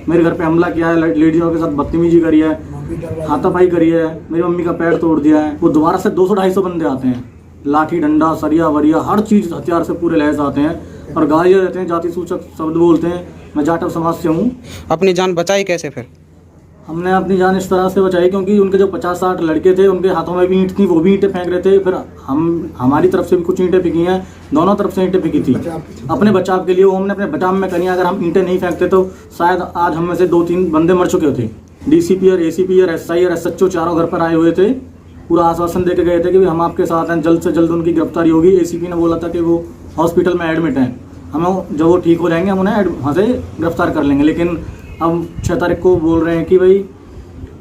मेरे घर पे हमला किया है, लेडीजों के साथ बदतमीजी करी है, हाथापाई करी है, मेरी मम्मी का पैर तोड़ दिया है। वो दोबारा से 200-250 बंदे आते हैं, लाठी डंडा सरिया वरिया हर चीज़ हथियार से पूरे लहज आते हैं और गालियाँ देते हैं, जाति सूचक शब्द बोलते हैं। मैं जाटव समाज से हूँ। अपनी जान बचाई कैसे फिर? हमने अपनी जान इस तरह से बचाई क्योंकि उनके जो 50-60 लड़के थे, उनके हाथों में भी ईंट थी, वो भी ईंटें फेंक रहे थे। फिर हमारी तरफ से भी कुछ ईंटें फेंकी हैं, दोनों तरफ से ईंटें फेंकी थी अपने बचाव के लिए। वो हमने अपने बचाव में करी। अगर हम ईंटें नहीं फेंकते तो शायद आज हम में से 2-3 बंदे मर चुके थे। डीसीपी और एसीपी और एसआई और एसएचओ चारों घर पर आए हुए थे, पूरा आश्वासन दे के गए थे कि हम आपके साथ हैं, जल्द से जल्द उनकी गिरफ्तारी होगी। एसीपी ने बोला था कि वो हॉस्पिटल में एडमिट हैं, हमें जब वो ठीक हो जाएंगे हम उन्हें वहाँ से गिरफ्तार कर लेंगे। लेकिन अब 6 तारीख को बोल रहे हैं कि भाई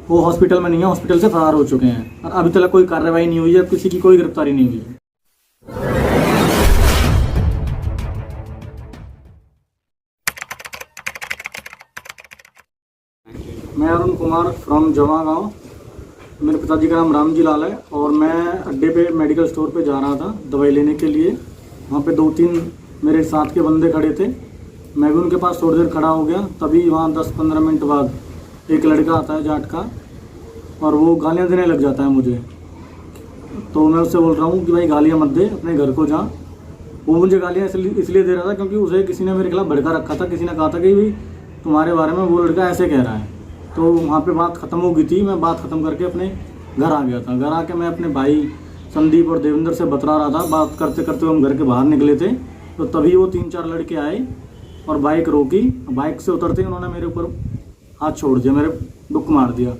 वो हॉस्पिटल में नहीं है, हॉस्पिटल से फरार हो चुके हैं और अभी तक कोई कार्रवाई नहीं हुई है, किसी की कोई गिरफ्तारी नहीं हुई है। मैं अरुण कुमार फ्रॉम जवा गाँव। मेरे पिताजी का नाम रामजी लाल है और मैं अड्डे पे मेडिकल स्टोर पे जा रहा था दवाई लेने के लिए। वहाँ पे 2-3 मेरे साथ के बंदे खड़े थे, मैं भी उनके पास थोड़ी देर खड़ा हो गया। तभी वहाँ 10-15 मिनट बाद एक लड़का आता है जाट का और वो गालियाँ देने लग जाता है मुझे। तो मैं उससे बोल रहा हूँ कि भाई गालियाँ मत दे, अपने घर को जा। वो मुझे गालियाँ इसलिए दे रहा था क्योंकि उसे किसी ने मेरे खिलाफ भड़का रखा था। किसी ने कहा था कि भाई तुम्हारे बारे में वो लड़का ऐसे कह रहा है। तो वहाँ पे बात ख़त्म हो गई थी। मैं बात ख़त्म करके अपने घर आ गया था। घर आके मैं अपने भाई संदीप और देवेंद्र से बतला रहा था। बात करते करते हम घर के बाहर निकले थे तो तभी वो 3-4 लड़के आए और बाइक रोकी। बाइक से उतरते ही उन्होंने मेरे ऊपर हाथ छोड़ दिया, मेरे डुक मार दिया।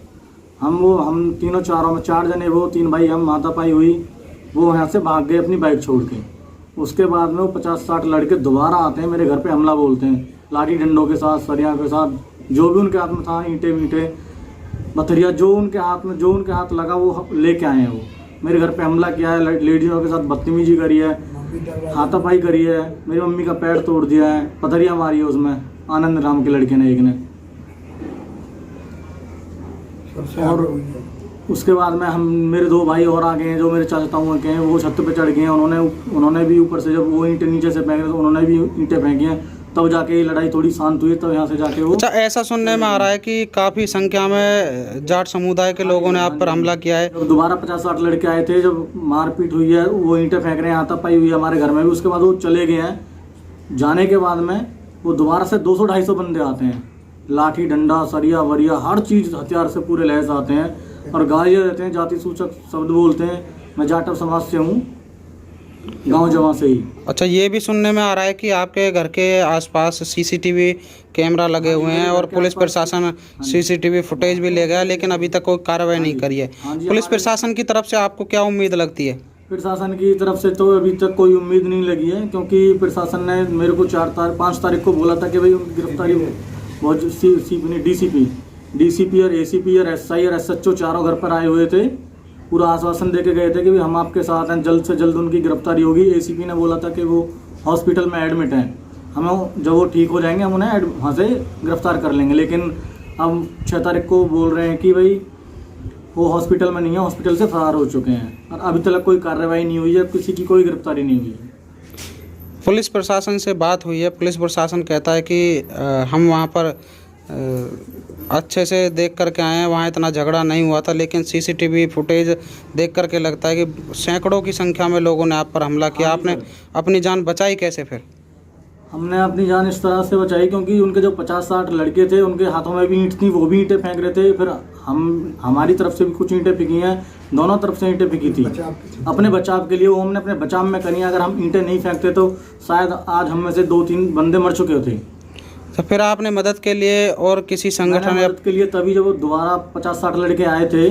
हम तीनों 4 जने, वो 3 भाई, हम हाथापाई हुई। वो यहाँ से भाग गए अपनी बाइक छोड़ के। उसके बाद में वो 50-60 लड़के दोबारा आते हैं, मेरे घर पे हमला बोलते हैं, लाठी डंडों के साथ, सरिया के साथ, जो भी उनके हाथ में था, ईंटे वींटे बथरिया, जो उनके हाथ लगा वो लेके आए हैं। वो मेरे घर पे हमला किया है, लेडीजों के साथ बदतमीजी करी है, हाथापाई करी है, मेरी मम्मी का पैर तोड़ दिया है, पथरिया मारी है उसमें आनंद राम के लड़के ने, एक ने। और उसके बाद में मेरे 2 भाई और आ गए हैं जो मेरे चाचाओं के हैं, वो छत पे चढ़ गए हैं। उन्होंने भी ऊपर से, जब वो ईंटें नीचे से फेंक रहे थे, उन्होंने भी ईंटें फेंकी हैं। तब जाके ये लड़ाई थोड़ी शांत हुई, तब यहाँ से जाके वो। अच्छा, ऐसा सुनने में आ रहा है कि काफ़ी संख्या में जाट समुदाय के लोगों ने आप पर हमला किया है। जब दोबारा 50-60 लड़के आए थे, जब मारपीट हुई है, वो ईंटें फेंक रहे हैं, हाथापाई हुई है हमारे घर में भी। उसके बाद वो चले गए हैं। जाने के बाद में वो दोबारा से 200-250 बंदे आते हैं, लाठी डंडा सरिया वरिया हर चीज़ हथियार से पूरे लहज आते हैं और गालियाँ देते हैं, जाति सूचक शब्द बोलते हैं। मैं जाटव समाज से हूँ, गांव जवां से ही। अच्छा, ये भी सुनने में आ रहा है कि आपके घर के आसपास सीसीटीवी कैमरा लगे हुए हैं और पुलिस प्रशासन सीसीटीवी फुटेज भी ले गया, लेकिन अभी तक कोई कार्रवाई नहीं करी है। पुलिस प्रशासन की तरफ से आपको क्या उम्मीद लगती है? प्रशासन की तरफ से तो अभी तक कोई उम्मीद नहीं लगी है, क्योंकि प्रशासन ने मेरे को 5 तारीख को बोला था कि भाई उनकी गिरफ्तारी डीसीपी और एसीपी और एसआई और एसएचओ चारों घर पर आए हुए थे, पूरा आश्वासन दे के गए थे कि हम आपके साथ हैं, जल्द से जल्द उनकी गिरफ्तारी होगी। एसीपी ने बोला था कि वो हॉस्पिटल में एडमिट हैं, हमें जब वो ठीक हो जाएंगे हम उन्हें वहाँ से गिरफ्तार कर लेंगे। लेकिन अब 6 तारीख को बोल रहे हैं कि भाई वो हॉस्पिटल में नहीं है, हॉस्पिटल से फरार हो चुके हैं और अभी तक कोई कार्रवाई नहीं हुई है, किसी की कोई गिरफ्तारी नहीं हुई है। पुलिस प्रशासन से बात हुई है, पुलिस प्रशासन कहता है कि हम वहाँ पर अच्छे से देख करके आए हैं, वहाँ इतना झगड़ा नहीं हुआ था, लेकिन सीसीटीवी फुटेज देख करके लगता है कि सैकड़ों की संख्या में लोगों ने आप पर हमला किया। आपने अपनी जान बचाई कैसे फिर? हमने अपनी जान इस तरह से बचाई क्योंकि उनके जो 50-60 लड़के थे, उनके हाथों में भी ईंट थी, वो भी ईंटें फेंक रहे थे। फिर हमारी तरफ से भी कुछ ईंटें फेंकी हैं, दोनों तरफ से ईंटें फेंकी थी अपने बचाव के लिए। वो हमने अपने बचाव में करी। अगर हम ईंटें नहीं फेंकते तो शायद आज हम में से 2-3 बंदे मर चुके थे। तो फिर आपने मदद के लिए और किसी संगठन मदद के लिए तभी जब वो दोबारा 50-60 लड़के आए थे,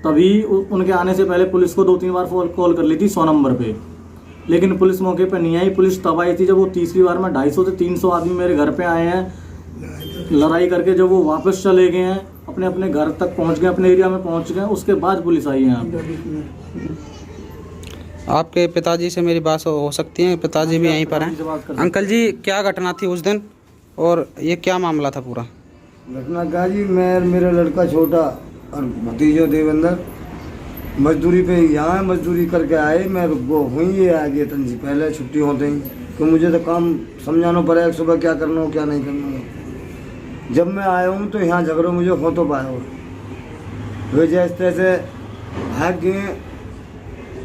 तभी उनके आने से पहले पुलिस को 2-3 बार कॉल कर ली थी 100 नंबर पे, लेकिन पुलिस मौके पे नहीं आई। पुलिस तब आई थी जब वो तीसरी बार में 250 से 300 आदमी मेरे घर पे आए हैं लड़ाई करके। जब वो वापस चले गए हैं, अपने अपने घर तक पहुंच गए, अपने एरिया में पहुंच गए, उसके बाद पुलिस आई है यहाँ पे। आपके पिताजी से मेरी बात हो सकती है? पिताजी भी यहीं पर हैं। अंकल जी, क्या घटना थी उस दिन और ये क्या मामला था पूरा? घटना क्या जी, मैं मेरा लड़का छोटा और भतीजो देवेंद्र मजदूरी पे यहाँ मजदूरी करके आए। मैं वो हुई है आगे तंजी पहले छुट्टी होते ही, तो मुझे तो काम समझाना पड़ेगा सुबह क्या करना हो क्या नहीं करना हो। जब मैं आया हूँ तो यहाँ झगड़ों मुझे हो तो पाया हो, वे जैसे तैसे भाग गए।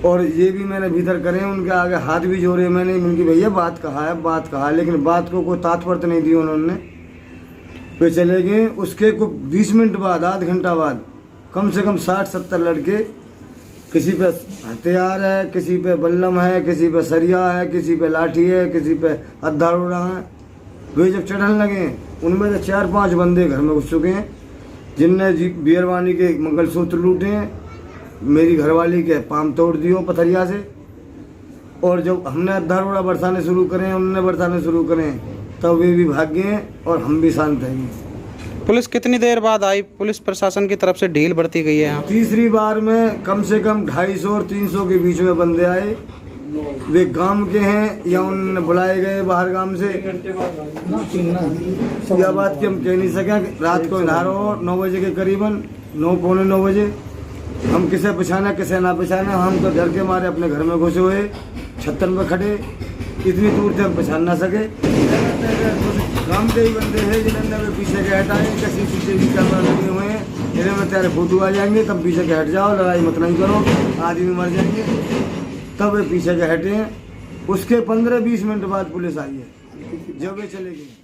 और ये भी मैंने भीतर करे, उनके आगे हाथ भी जोड़े मैंने, उनकी भैया बात कहा है, बात कहा, लेकिन बात को कोई तात्पर्य नहीं दी उन्होंने। वे चले गए। उसके को 20 मिनट बाद, आध घंटा बाद, कम से कम 60-70 लड़के, किसी पे हथियार है, किसी पे बल्लम है, किसी पे सरिया है, किसी पे लाठी है, किसी पे हथौड़ा है, वे जब चढ़ने लगे, उनमें से 4-5 बंदे घर में घुस चुके हैं, जिनने बियरवानी के मंगलसूत्र लूटे हैं, मेरी घरवाली के पाम तोड़ दियो पथरिया से। और जब हमने हथौड़ा बरसाने शुरू करें, उन्होंने बरसाने शुरू करें, तब वे भी भाग गए और हम भी शांत हैं। पुलिस कितनी देर बाद आई? पुलिस प्रशासन की तरफ से ढील बरती गई है यहाँ? तीसरी बार में कम से कम 250 और 300 के बीच में बंदे आए। वे गांव के हैं या उन्होंने बुलाए गए बाहर गांव से, यह बात की हम कह नहीं सकें। रात को अंधार हो 9 बजे के करीबन, 9 पौने 9 बजे, हम किसे पछाना किसे ना पछाना, हम तो डर के मारे अपने घर में घुसे हुए, छत्तर में खड़े, इतनी दूर से हम पहचान ना सके। गांव के ही बंदे हैं जिन्होंने वे पीछे के हटाए, CCTV कैमरा लगे हुए हैं, इन्हें में तेरे फोटो आ जाएंगे, तब पीछे के हट जाओ, लड़ाई मत नहीं करो, आदमी मर जाएंगे, तब वे पीछे के हटे हैं। उसके 15-20 मिनट बाद पुलिस आई है, जब वे चले गए।